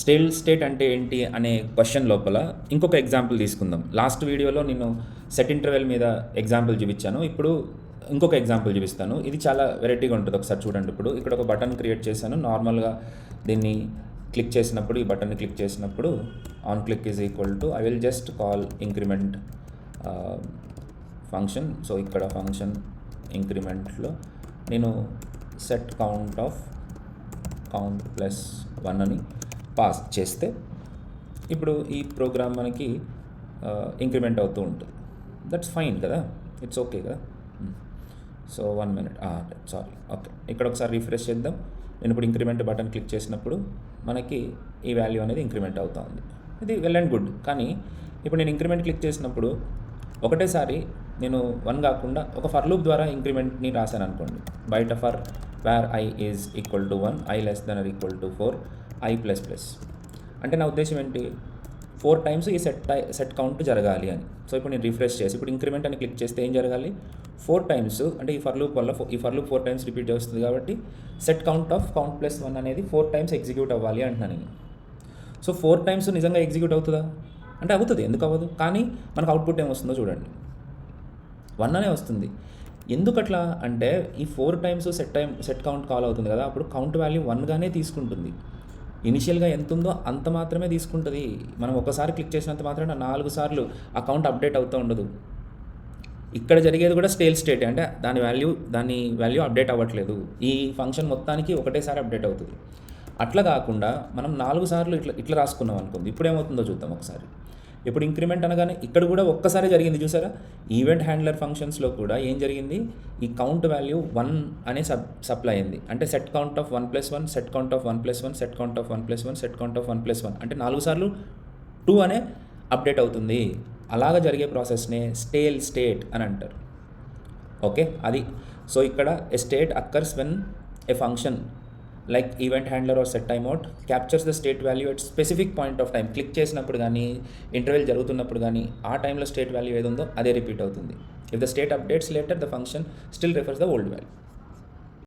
Stale state అంటే ఏంటి అనే క్వశ్చన్ లోపల ఇంకొక ఎగ్జాంపుల్ తీసుకుందాం. లాస్ట్ వీడియోలో నేను సెట్ ఇంటర్వెల్ మీద ఎగ్జాంపుల్ చూపించాను. ఇప్పుడు ఇంకొక ఎగ్జాంపుల్ చూపిస్తాను. ఇది చాలా వెరైటీగా ఉంటుంది. ఒకసారి చూడండి. ఇప్పుడు ఇక్కడ ఒక బటన్ క్రియేట్ చేశాను. నార్మల్గా దీన్ని క్లిక్ చేసినప్పుడు, ఈ బటన్ని క్లిక్ చేసినప్పుడు on click is equal to I will just call increment function. So ఇక్కడ ఫంక్షన్ ఇంక్రిమెంట్లో నేను సెట్ కౌంట్ ప్లస్ 1 అని పాస్ చేస్తే ఇప్పుడు ఈ ప్రోగ్రామ్ మనకి ఇంక్రిమెంట్ అవుతూ ఉంటుంది. దట్స్ ఫైన్ కదా, ఇట్స్ ఓకే కదా. So 1 minute, sorry, okay. ఇక్కడ ఒకసారి రిఫ్రెష్ చేద్దాం. నేను ఇప్పుడు ఇంక్రిమెంట్ బటన్ క్లిక్ చేసినప్పుడు మనకి ఈ వాల్యూ అనేది ఇంక్రిమెంట్ అవుతూ ఉంది. ఇది వెల్ అండ్ గుడ్. కానీ ఇప్పుడు నేను ఇంక్రిమెంట్ క్లిక్ చేసినప్పుడు ఒకటేసారి నేను 1 కాకుండా ఒక ఫర్ లూప్ ద్వారా ఇంక్రిమెంట్ని రాశాను అనుకోండి. బయట for where i is equal to 1, i less than or equal to 4, i plus plus. అంటే నా ఉద్దేశం ఏంటి, 4 times ఈ సెట్ కౌంట్ జరగాలి అని. సో ఇప్పుడు నేను రిఫ్రెష్ చేసి ఇప్పుడు ఇంక్రిమెంట్ అని క్లిక్ చేస్తే ఏం జరగాలి, 4 times, అంటే ఈ ఫర్ లూప్ వల్ల ఈ ఫర్ లూప్ 4 times రిపీట్ చేస్తుంది కాబట్టి సెట్ కౌంట్ ప్లస్ 1 అనేది 4 times ఎగ్జిక్యూట్ అవ్వాలి అంటున్నాను నేను. సో 4 times నిజంగా ఎగ్జిక్యూట్ అవుతుందా అంటే అవుతుంది, ఎందుకు అవ్వదు. కానీ మనకు అవుట్పుట్ ఏమొస్తుందో చూడండి, 1 అనే వస్తుంది. ఎందుకు అట్లా అంటే ఈ 4 times సెట్ కౌంట్ కాల్ అవుతుంది కదా, అప్పుడు కౌంట్ వాల్యూ 1గానే తీసుకుంటుంది. ఇనిషియల్గా ఎంత ఉందో అంత మాత్రమే తీసుకుంటుంది. మనం ఒకసారి క్లిక్ చేసినంత మాత్రమే 4 సార్లు ఆ కౌంట్ అప్డేట్ అవుతూ ఉండదు. ఇక్కడ జరిగేది కూడా స్టేల్ స్టేట్, అంటే దాని వాల్యూ అప్డేట్ అవ్వట్లేదు. ఈ ఫంక్షన్ మొత్తానికి ఒకటేసారి అప్డేట్ అవుతుంది. అట్లా కాకుండా మనం 4 సార్లు ఇట్లా రాసుకున్నాం అనుకుంది. ఇప్పుడు ఏమవుతుందో చూద్దాం ఒకసారి. ఇప్పుడు ఇంక్రిమెంట్ అనగానే ఇక్కడ కూడా ఒక్కసారి జరిగింది చూసారా. ఈవెంట్ హ్యాండ్లర్ ఫంక్షన్స్లో కూడా ఏం జరిగింది, ఈ కౌంట్ వాల్యూ 1 అనే సప్లై అయింది. అంటే set count of 1 + 1, set count of 1 + 1, set count of 1 + 1, set count of 1 + 1, అంటే 4 సార్లు 2 అనే అప్డేట్ అవుతుంది. అలాగ జరిగే ప్రాసెస్నే స్టేల్ స్టేట్ అని అంటారు. ఓకే, అది. సో ఇక్కడ a state occurs when a function like event handler or set time out captures the state value at specific point of time. Click చేసినప్పుడు కానీ, ఇంటర్వెల్ జరుగుతున్నప్పుడు కానీ ఆ టైంలో స్టేట్ వాల్యూ ఏది ఉందో అదే రిపీట్ అవుతుంది. If the state updates later the function still refers the old value.